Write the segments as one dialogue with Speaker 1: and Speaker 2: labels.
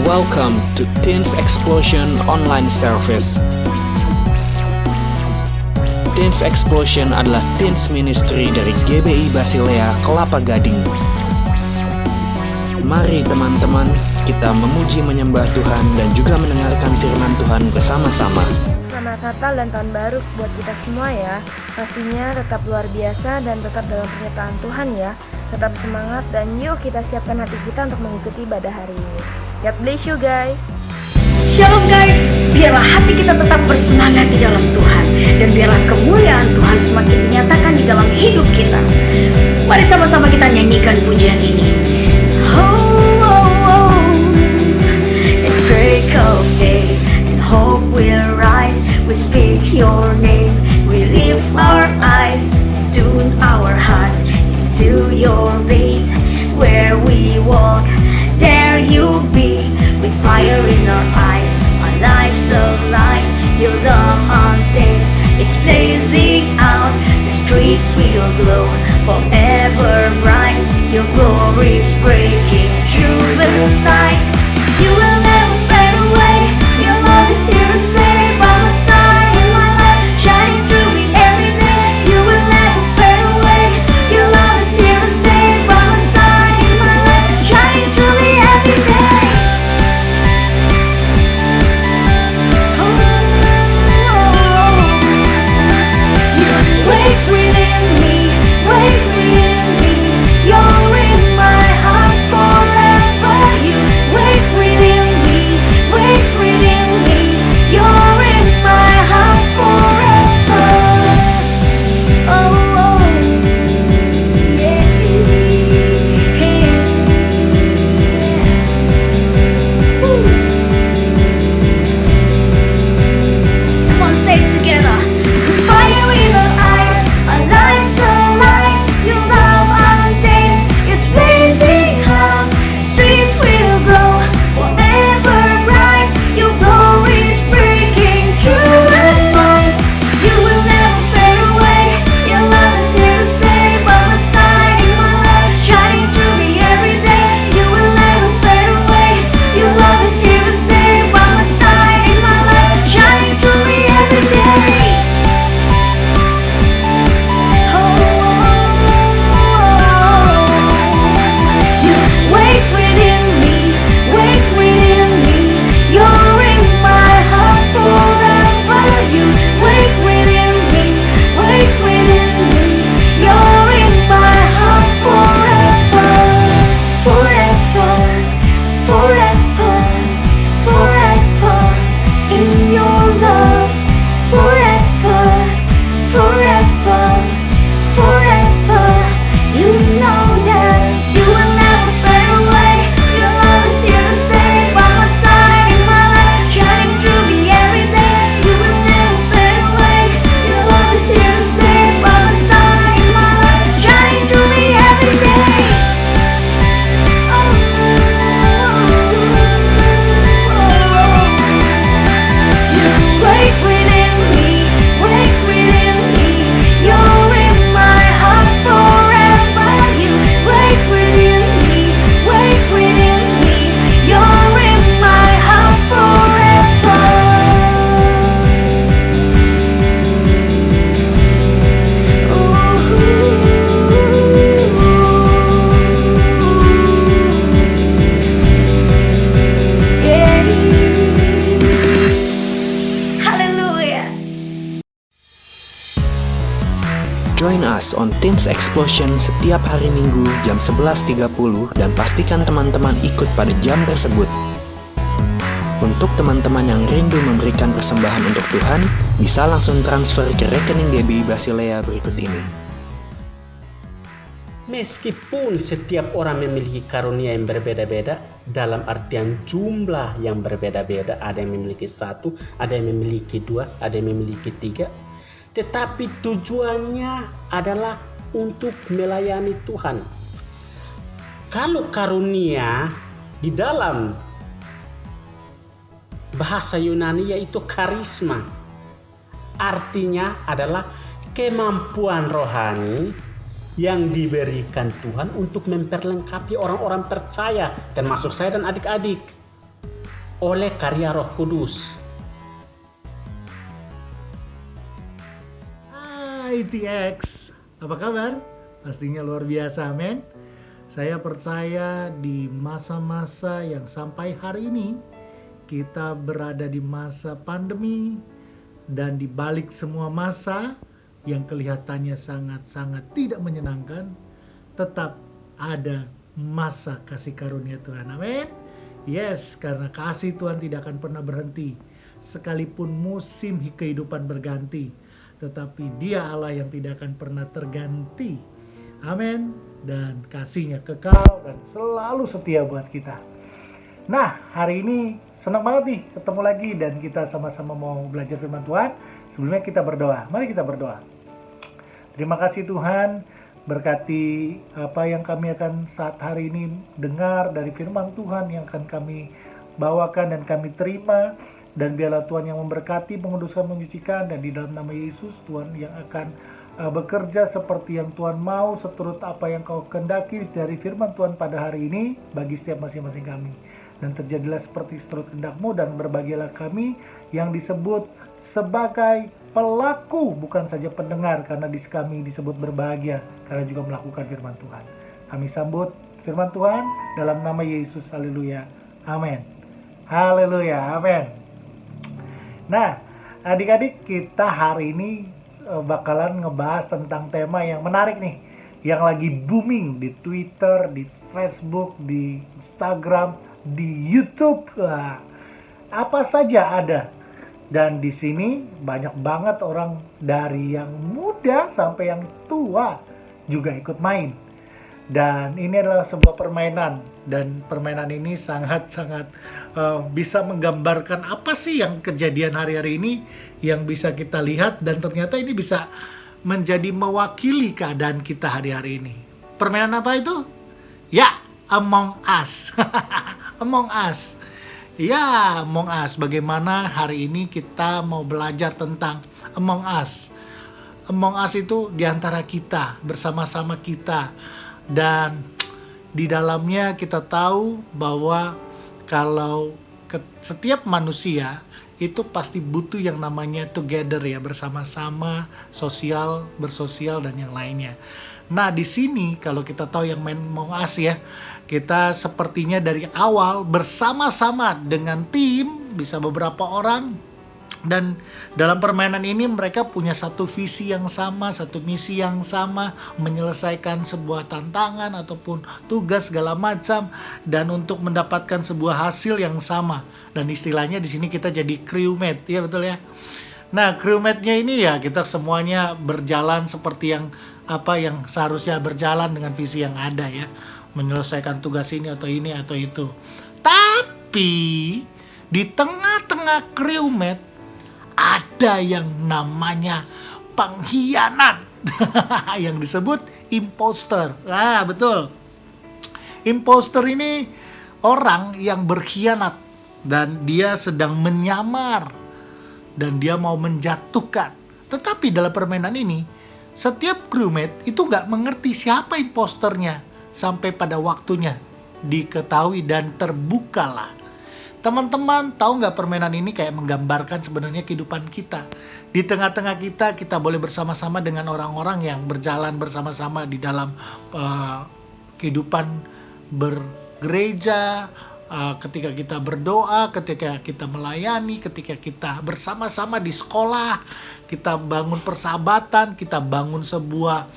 Speaker 1: Welcome to Teens Explosion Online Service. Teens Explosion adalah teens ministry dari GBI Basilea Kelapa Gading. Mari teman-teman, kita memuji menyembah Tuhan dan juga mendengarkan firman Tuhan bersama-sama.
Speaker 2: Selamat Natal dan Tahun Baru buat kita semua ya. Pastinya tetap luar biasa dan tetap dalam penyertaan Tuhan ya. Tetap semangat dan yuk kita siapkan hati kita untuk mengikuti ibadah hari ini. God bless you guys.
Speaker 3: Shalom guys, biarlah hati kita tetap bersemangat di dalam Tuhan dan biarlah kemuliaan Tuhan semakin dinyatakan di dalam hidup kita. Mari sama-sama kita nyanyikan pujian ini. Oh, oh, oh. At break of day and hope will rise. We speak your name, we lift our eyes, tune our hearts into your faith. Where we walk, there you be, with fire in our eyes, our lives alive, your love untamed, it's blazing out, the streets will glow, forever bright, your glory's breaking through the night. You will never fade away, your love is here to stay by my side, in my life, shining through me every day. You will never fade away, your love is here to stay by my side, in my life, shining through me every day. Wake within me, wake within me. You're in my heart forever. You wake within me, wake within me. You're in my heart forever. Oh, oh, yeah, yeah. Woo. Come on, say it together. Fire in our eyes, our lives alive, your love untamed, it's blazing out, streets will glow, forever bright, your glory is breaking through the night. You will never fade away, your love is here to stay by my side, in my life, shining through me every day. You will never fade away, your love is here to stay by my side, in my life, shining through me every day. Wake within me, wake within me. You're in my heart forever. You wake within me, wake within me. You're in my heart forever, forever, forever, forever. In your love, forever, forever, forever. You know that you will never fade away. Your love is here to stay by my side, in my life, shining through me every day. You will never fade away. Your love is here to stay by my side, in my life, shining through me every day. Wake within me, wake within me. You're in my heart forever. You wake within me, wake within me. You're in my heart forever. Hallelujah.
Speaker 1: Join us on Teens Explosion setiap hari Minggu jam 11.30 dan pastikan teman-teman ikut pada jam tersebut. Untuk teman-teman yang rindu memberikan persembahan untuk Tuhan, bisa langsung transfer ke rekening GBI Basilea berikut ini.
Speaker 4: Meskipun setiap orang memiliki karunia yang berbeda-beda, dalam artian jumlah yang berbeda-beda, ada yang memiliki 1, ada yang memiliki 2, ada yang memiliki 3, tetapi tujuannya adalah untuk melayani Tuhan. Kalau karunia di dalam bahasa Yunani yaitu karisma, artinya adalah kemampuan rohani yang diberikan Tuhan untuk memperlengkapi orang-orang percaya, termasuk saya dan adik-adik. oleh karya Roh Kudus.
Speaker 5: Hai TX, apa kabar? Pastinya luar biasa, men. Saya percaya di masa-masa yang sampai hari ini kita berada di masa pandemi, dan di balik semua masa yang kelihatannya sangat-sangat tidak menyenangkan, tetap ada masa kasih karunia Tuhan. Amin. Yes, karena kasih Tuhan tidak akan pernah berhenti. Sekalipun musim kehidupan berganti, tetapi Dia Allah yang tidak akan pernah terganti. Amin. Dan kasih-Nya kekal dan selalu setia buat kita. Nah, hari ini senang banget nih ketemu lagi dan kita sama-sama mau belajar firman Tuhan. Sebelumnya kita berdoa. Mari kita berdoa. Terima kasih Tuhan, berkati apa yang kami akan saat hari ini dengar dari firman Tuhan yang akan kami bawakan dan kami terima. Dan biarlah Tuhan yang memberkati, menguduskan, menyucikan, dan di dalam nama Yesus Tuhan yang akan bekerja seperti yang Tuhan mau, seturut apa yang Kau kehendaki dari firman Tuhan pada hari ini bagi setiap masing-masing kami. Dan terjadilah seperti seturut kehendak-Mu, dan berbahagialah kami yang disebut sebagai pelaku, bukan saja pendengar, karena kami disebut berbahagia karena juga melakukan firman Tuhan. Kami sambut firman Tuhan dalam nama Yesus. Haleluya. Amin. Haleluya. Amin. Nah, adik-adik, kita hari ini bakalan ngebahas tentang tema yang menarik nih, yang lagi booming di Twitter, di Facebook, di Instagram, di YouTube. Wah, apa saja ada. Dan di sini banyak banget orang dari yang muda sampai yang tua juga ikut main. Dan ini adalah sebuah permainan, dan permainan ini sangat-sangat bisa menggambarkan apa sih yang kejadian hari-hari ini yang bisa kita lihat, dan ternyata ini bisa menjadi mewakili keadaan kita hari-hari ini. Permainan apa itu? Ya, Among Us. Among Us. Ya, Among Us. Bagaimana hari ini kita mau belajar tentang Among Us. Among Us itu diantara kita, bersama-sama kita. Dan di dalamnya kita tahu bahwa kalau setiap manusia itu pasti butuh yang namanya together ya, bersama-sama, sosial, bersosial, dan yang lainnya. Nah, di sini kalau kita tahu yang main Among Us ya, kita sepertinya dari awal bersama-sama dengan tim, bisa beberapa orang, dan dalam permainan ini mereka punya satu visi yang sama, satu misi yang sama, menyelesaikan sebuah tantangan ataupun tugas segala macam, dan untuk mendapatkan sebuah hasil yang sama. Dan istilahnya di sini kita jadi crewmate, ya betul ya. Nah, crewmate-nya ini ya kita semuanya berjalan seperti yang seharusnya berjalan dengan visi yang ada ya, menyelesaikan tugas ini atau itu. Tapi di tengah-tengah crewmate ada yang namanya pengkhianat yang disebut imposter. Ah, betul. Imposter ini orang yang berkhianat dan dia sedang menyamar dan dia mau menjatuhkan. Tetapi dalam permainan ini setiap crewmate itu gak mengerti siapa imposternya sampai pada waktunya diketahui dan terbukalah. Teman-teman tahu nggak permainan ini kayak menggambarkan sebenarnya kehidupan kita. Di tengah-tengah kita boleh bersama-sama dengan orang-orang yang berjalan bersama-sama di dalam kehidupan bergereja, ketika kita berdoa, ketika kita melayani, ketika kita bersama-sama di sekolah, kita bangun persahabatan, kita bangun sebuah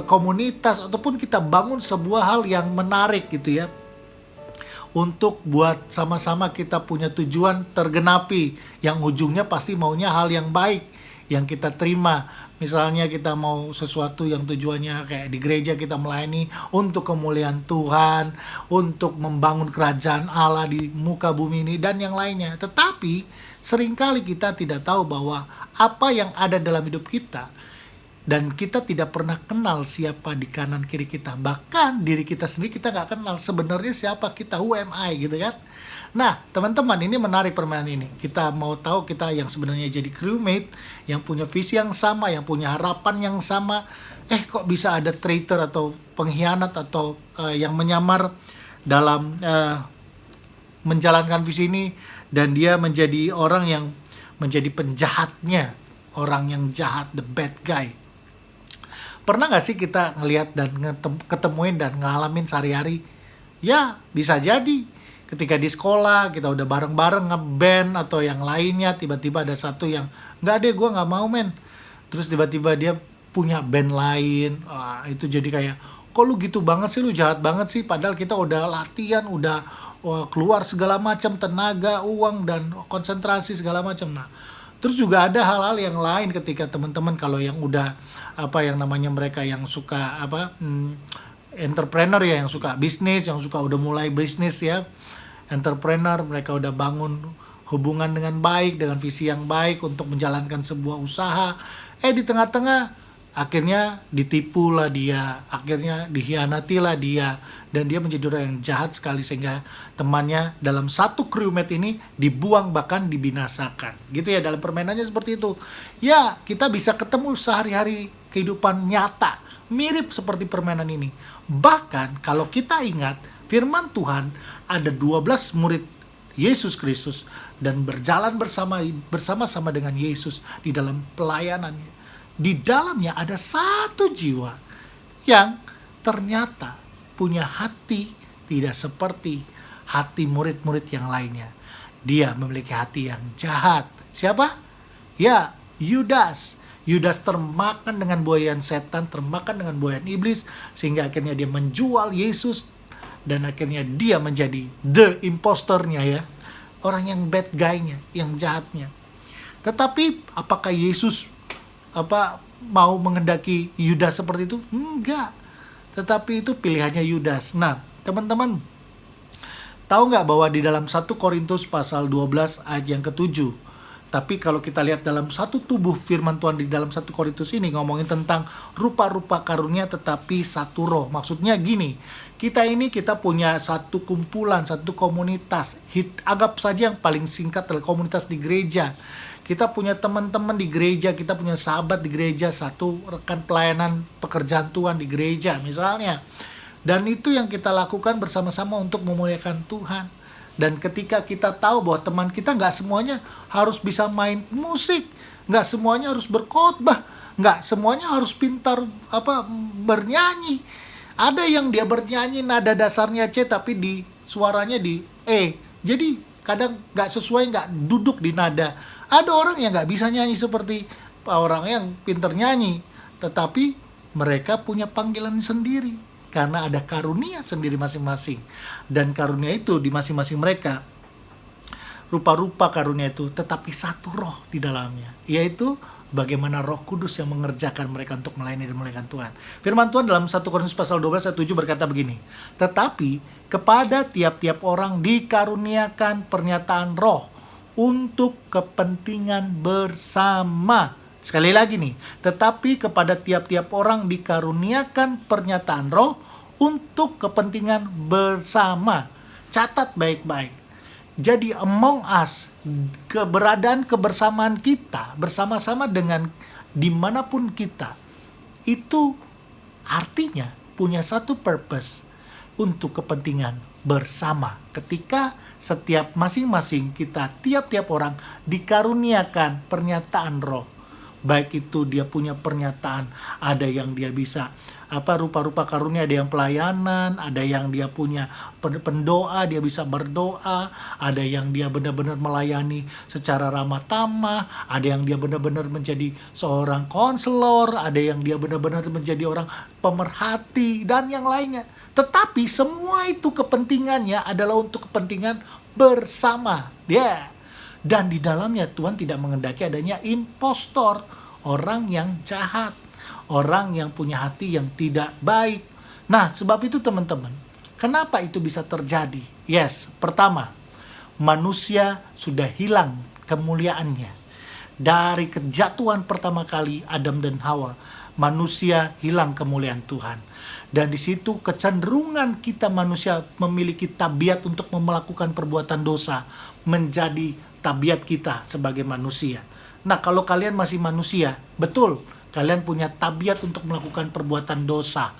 Speaker 5: komunitas, ataupun kita bangun sebuah hal yang menarik gitu ya, untuk buat sama-sama kita punya tujuan tergenapi, yang ujungnya pasti maunya hal yang baik yang kita terima. Misalnya kita mau sesuatu yang tujuannya kayak di gereja kita melayani untuk kemuliaan Tuhan, untuk membangun kerajaan Allah di muka bumi ini dan yang lainnya. Tetapi seringkali kita tidak tahu bahwa apa yang ada dalam hidup kita, dan kita tidak pernah kenal siapa di kanan kiri kita. Bahkan diri kita sendiri kita gak kenal sebenarnya siapa kita, who am I gitu kan. Nah teman-teman, ini menarik permainan ini. Kita mau tahu kita yang sebenarnya jadi crewmate, yang punya visi yang sama, yang punya harapan yang sama. Kok bisa ada traitor atau pengkhianat atau yang menyamar dalam menjalankan visi ini dan dia menjadi orang yang menjadi penjahatnya, orang yang jahat, the bad guy. Pernah gak sih kita ngelihat dan ketemuin dan ngalamin sehari-hari? Ya, bisa jadi. Ketika di sekolah, kita udah bareng-bareng ngeband atau yang lainnya, tiba-tiba ada satu yang, nggak deh, gue nggak mau men. Terus tiba-tiba dia punya band lain. Itu jadi kayak, kok lu gitu banget sih, lu jahat banget sih. Padahal kita udah latihan, udah keluar segala macam tenaga, uang, dan konsentrasi segala macam. Nah, terus juga ada hal-hal yang lain ketika teman-teman kalau yang udah yang namanya mereka yang suka entrepreneur ya, yang suka bisnis, yang suka udah mulai bisnis ya, entrepreneur, mereka udah bangun hubungan dengan baik, dengan visi yang baik untuk menjalankan sebuah usaha. Di tengah-tengah akhirnya ditipulah dia, akhirnya dikhianatilah dia, dan dia menjadi orang yang jahat sekali sehingga temannya dalam satu crewmate ini dibuang bahkan dibinasakan. Gitu ya, dalam permainannya seperti itu. Ya, kita bisa ketemu sehari-hari kehidupan nyata, mirip seperti permainan ini. Bahkan kalau kita ingat firman Tuhan, ada 12 murid Yesus Kristus dan berjalan bersama-sama dengan Yesus di dalam pelayanannya. Di dalamnya ada satu jiwa yang ternyata punya hati tidak seperti hati murid-murid yang lainnya. Dia memiliki hati yang jahat. Siapa? Ya, Yudas. Yudas termakan dengan buayan setan, termakan dengan buayan iblis, sehingga akhirnya dia menjual Yesus, dan akhirnya dia menjadi the imposternya ya. Orang yang bad guy-nya, yang jahatnya. Tetapi apakah Yesus mau menghendaki Yudas seperti itu? Enggak. Tetapi itu pilihannya Yudas. Nah, teman-teman, tahu nggak bahwa di dalam 1 Korintus pasal 12 ayat yang ke-7, tapi kalau kita lihat dalam satu tubuh firman Tuhan di dalam 1 Korintus ini ngomongin tentang rupa-rupa karunia tetapi satu roh. Maksudnya gini, kita punya satu kumpulan, satu komunitas. Anggap saja yang paling singkat adalah komunitas di gereja. Kita punya teman-teman di gereja, kita punya sahabat di gereja, satu rekan pelayanan pekerjaan Tuhan di gereja misalnya. Dan itu yang kita lakukan bersama-sama untuk memuliakan Tuhan. Dan ketika kita tahu bahwa teman kita nggak semuanya harus bisa main musik, nggak semuanya harus berkhotbah, nggak semuanya harus pintar bernyanyi. Ada yang dia bernyanyi nada dasarnya C tapi di suaranya di E. Jadi kadang nggak sesuai, nggak duduk di nada. Ada orang yang nggak bisa nyanyi seperti orang yang pintar nyanyi, tetapi mereka punya panggilan sendiri karena ada karunia sendiri masing-masing. Dan karunia itu di masing-masing mereka, rupa-rupa karunia itu, tetapi satu roh di dalamnya, yaitu bagaimana Roh Kudus yang mengerjakan mereka untuk melayani dan memuliakan Tuhan. Firman Tuhan dalam 1 Korintus pasal 12 ayat 7 berkata begini, tetapi kepada tiap-tiap orang dikaruniakan pernyataan roh untuk kepentingan bersama. Sekali lagi nih, tetapi kepada tiap-tiap orang dikaruniakan pernyataan roh untuk kepentingan bersama. Catat baik-baik. Jadi among us, keberadaan kebersamaan kita bersama-sama dengan dimanapun kita, itu artinya punya satu purpose untuk kepentingan bersama. Ketika setiap masing-masing kita, tiap-tiap orang dikaruniakan pernyataan roh. Baik itu dia punya pernyataan, ada yang dia bisa rupa-rupa karunia, ada yang pelayanan, ada yang dia punya pendoa, dia bisa berdoa, ada yang dia benar-benar melayani secara ramah tamah, ada yang dia benar-benar menjadi seorang konselor, ada yang dia benar-benar menjadi orang pemerhati, dan yang lainnya. Tetapi semua itu kepentingannya adalah untuk kepentingan bersama. Dan di dalamnya Tuhan tidak menghendaki adanya impostor, orang yang jahat, orang yang punya hati yang tidak baik. Nah, sebab itu teman-teman, kenapa itu bisa terjadi? Yes, pertama, manusia sudah hilang kemuliaannya. Dari kejatuhan pertama kali Adam dan Hawa, manusia hilang kemuliaan Tuhan. Dan di situ kecenderungan kita manusia memiliki tabiat untuk melakukan perbuatan dosa menjadi tabiat kita sebagai manusia. Nah, kalau kalian masih manusia, betul, kalian punya tabiat untuk melakukan perbuatan dosa.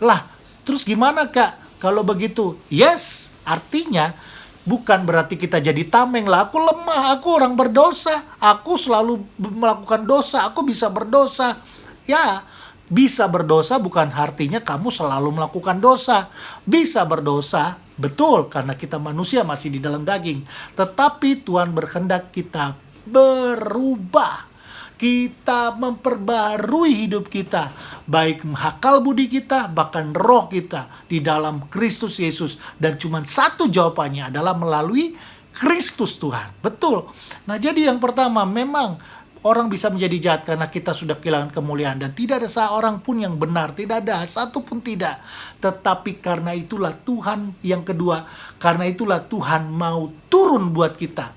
Speaker 5: Lah, terus gimana Kak? Kalau begitu, yes, artinya Bukan berarti kita jadi tameng lah. Aku lemah, aku orang berdosa. Aku selalu melakukan dosa, aku bisa berdosa. Ya, bisa berdosa bukan artinya kamu selalu melakukan dosa. Bisa berdosa, betul, karena kita manusia masih di dalam daging. Tetapi Tuhan berkehendak kita berubah. Kita memperbarui hidup kita, baik akal budi kita, bahkan roh kita di dalam Kristus Yesus. Dan cuma satu jawabannya adalah melalui Kristus Tuhan. Betul. Nah, jadi yang pertama, memang orang bisa menjadi jahat karena kita sudah kehilangan kemuliaan. Dan tidak ada seorang pun yang benar, tidak ada, satu pun tidak. Tetapi karena itulah Tuhan, yang kedua, karena itulah Tuhan mau turun buat kita.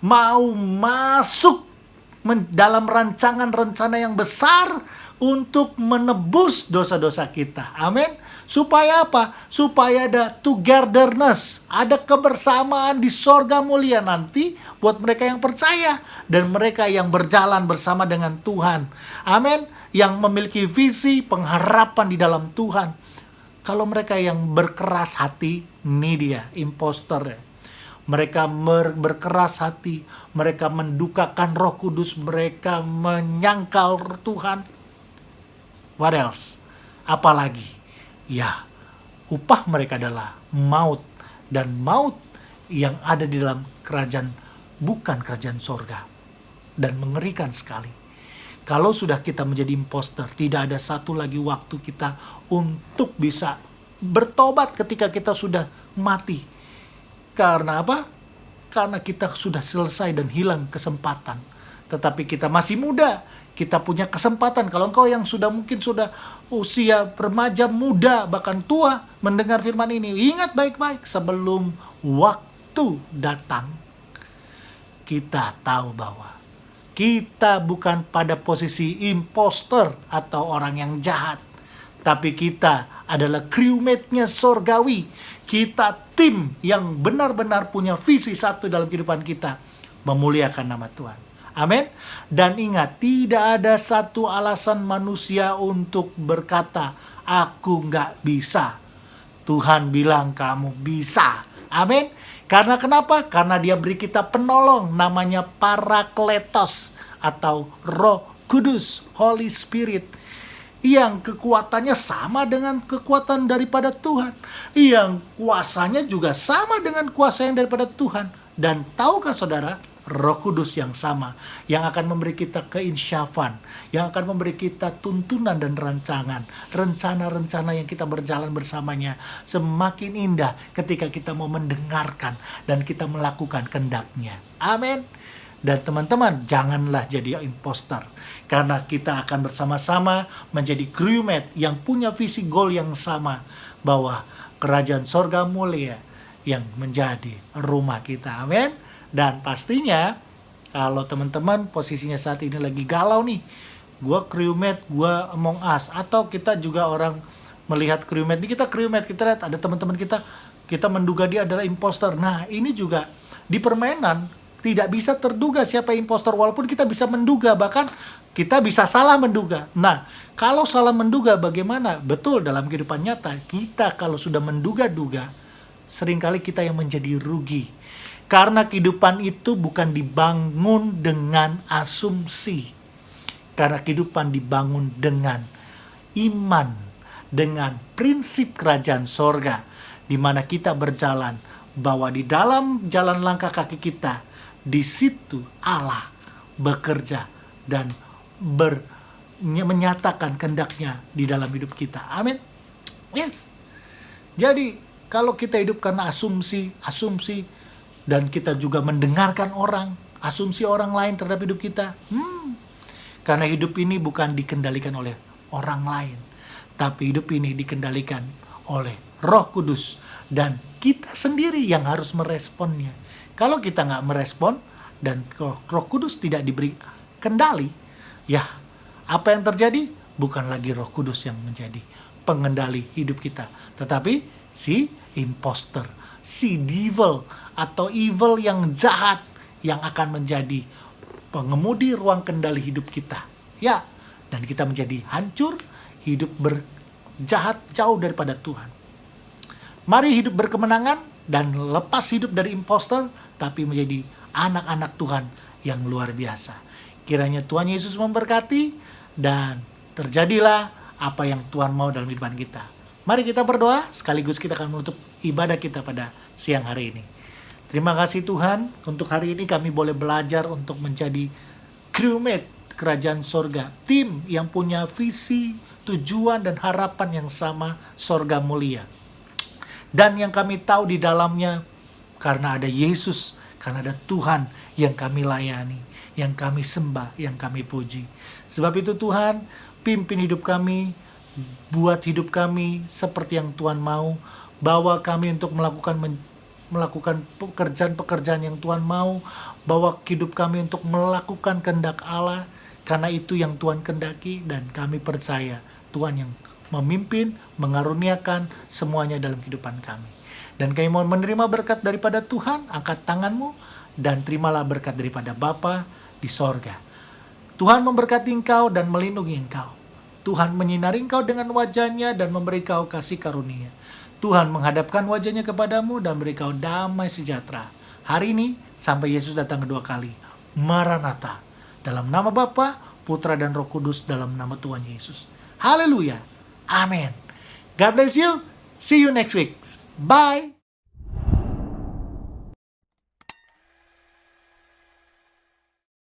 Speaker 5: Mau masuk dalam rancangan-rencana yang besar untuk menebus dosa-dosa kita. Amin. Supaya apa? Supaya ada togetherness, ada kebersamaan di sorga mulia nanti buat mereka yang percaya dan mereka yang berjalan bersama dengan Tuhan. Amin. Yang memiliki visi, pengharapan di dalam Tuhan. Kalau mereka yang berkeras hati, ini dia imposter. Mereka berkeras hati, mereka mendukakan Roh Kudus, mereka menyangkal Tuhan. What else? Apalagi? Ya, upah mereka adalah maut. Dan maut yang ada di dalam kerajaan, bukan kerajaan sorga. Dan mengerikan sekali. Kalau sudah kita menjadi imposter, tidak ada satu lagi waktu kita untuk bisa bertobat ketika kita sudah mati. Karena apa? Karena kita sudah selesai dan hilang kesempatan. Tetapi kita masih muda. Kita punya kesempatan. Kalau engkau yang mungkin sudah usia remaja, muda, bahkan tua, mendengar firman ini, ingat baik-baik sebelum waktu datang. Kita tahu bahwa kita bukan pada posisi imposter atau orang yang jahat. Tapi kita adalah crewmate-nya sorgawi. Kita tim yang benar-benar punya visi satu dalam kehidupan kita. Memuliakan nama Tuhan. Amin. Dan ingat, tidak ada satu alasan manusia untuk berkata, aku nggak bisa. Tuhan bilang kamu bisa. Amin. Karena kenapa? Karena dia beri kita penolong. Namanya Parakletos atau Roh Kudus, Holy Spirit. Yang kekuatannya sama dengan kekuatan daripada Tuhan. Yang kuasanya juga sama dengan kuasa yang daripada Tuhan. Dan tahukah saudara, Roh Kudus yang sama, yang akan memberi kita keinsyafan, yang akan memberi kita tuntunan dan rancangan, rencana-rencana yang kita berjalan bersamanya, semakin indah ketika kita mau mendengarkan dan kita melakukan kehendak-Nya. Amin. Dan teman-teman, janganlah jadi imposter. Karena kita akan bersama-sama menjadi crewmate yang punya visi goal yang sama. Bahwa kerajaan sorga mulia yang menjadi rumah kita. Amin. Dan pastinya, kalau teman-teman posisinya saat ini lagi galau nih. Gue crewmate, gue Among Us. Atau kita juga orang melihat crewmate. Ini kita crewmate, kita lihat ada teman-teman kita menduga dia adalah imposter. Nah, ini juga di permainan tidak bisa terduga siapa impostor, walaupun kita bisa menduga, bahkan kita bisa salah menduga. Nah, kalau salah menduga bagaimana? Betul, dalam kehidupan nyata, kita kalau sudah menduga-duga, seringkali kita yang menjadi rugi. Karena kehidupan itu bukan dibangun dengan asumsi. Karena kehidupan dibangun dengan iman, dengan prinsip kerajaan sorga, di mana kita berjalan, bahwa di dalam jalan langkah kaki kita, di situ Allah bekerja dan menyatakan kehendak-Nya di dalam hidup kita. Amin. Yes. Jadi kalau kita hidup karena asumsi dan kita juga mendengarkan asumsi orang lain terhadap hidup kita, karena hidup ini bukan dikendalikan oleh orang lain, tapi hidup ini dikendalikan oleh Roh Kudus dan kita sendiri yang harus meresponnya. Kalau kita nggak merespon dan Roh Kudus tidak diberi kendali, ya apa yang terjadi? Bukan lagi Roh Kudus yang menjadi pengendali hidup kita, tetapi si imposter, si devil atau evil yang jahat yang akan menjadi pengemudi ruang kendali hidup kita. Ya, dan kita menjadi hancur, hidup berjahat jauh daripada Tuhan. Mari hidup berkemenangan dan lepas hidup dari impostor, tapi menjadi anak-anak Tuhan yang luar biasa. Kiranya Tuhan Yesus memberkati dan terjadilah apa yang Tuhan mau dalam kehidupan kita. Mari kita berdoa, sekaligus kita akan menutup ibadah kita pada siang hari ini. Terima kasih Tuhan, untuk hari ini kami boleh belajar untuk menjadi crewmate kerajaan sorga. Tim yang punya visi, tujuan, dan harapan yang sama, sorga mulia. Dan yang kami tahu di dalamnya, karena ada Yesus, karena ada Tuhan yang kami layani, yang kami sembah, yang kami puji. Sebab itu Tuhan, pimpin hidup kami, buat hidup kami seperti yang Tuhan mau. Bawa kami untuk melakukan pekerjaan-pekerjaan yang Tuhan mau. Bawa hidup kami untuk melakukan kehendak Allah, karena itu yang Tuhan kehendaki, dan kami percaya Tuhan yang memimpin, mengaruniakan semuanya dalam kehidupan kami. Dan kami mau menerima berkat daripada Tuhan. Angkat tanganmu dan terimalah berkat daripada Bapa di sorga. Tuhan memberkati engkau dan melindungi engkau. Tuhan menyinari engkau dengan wajahnya dan memberi kau kasih karunia. Tuhan menghadapkan wajahnya kepadamu dan beri kau damai sejahtera. Hari ini sampai Yesus datang kedua kali. Maranatha. Dalam nama Bapa, Putra dan Roh Kudus, dalam nama Tuhan Yesus. Haleluya. Amin. God bless you. See you next week. Bye.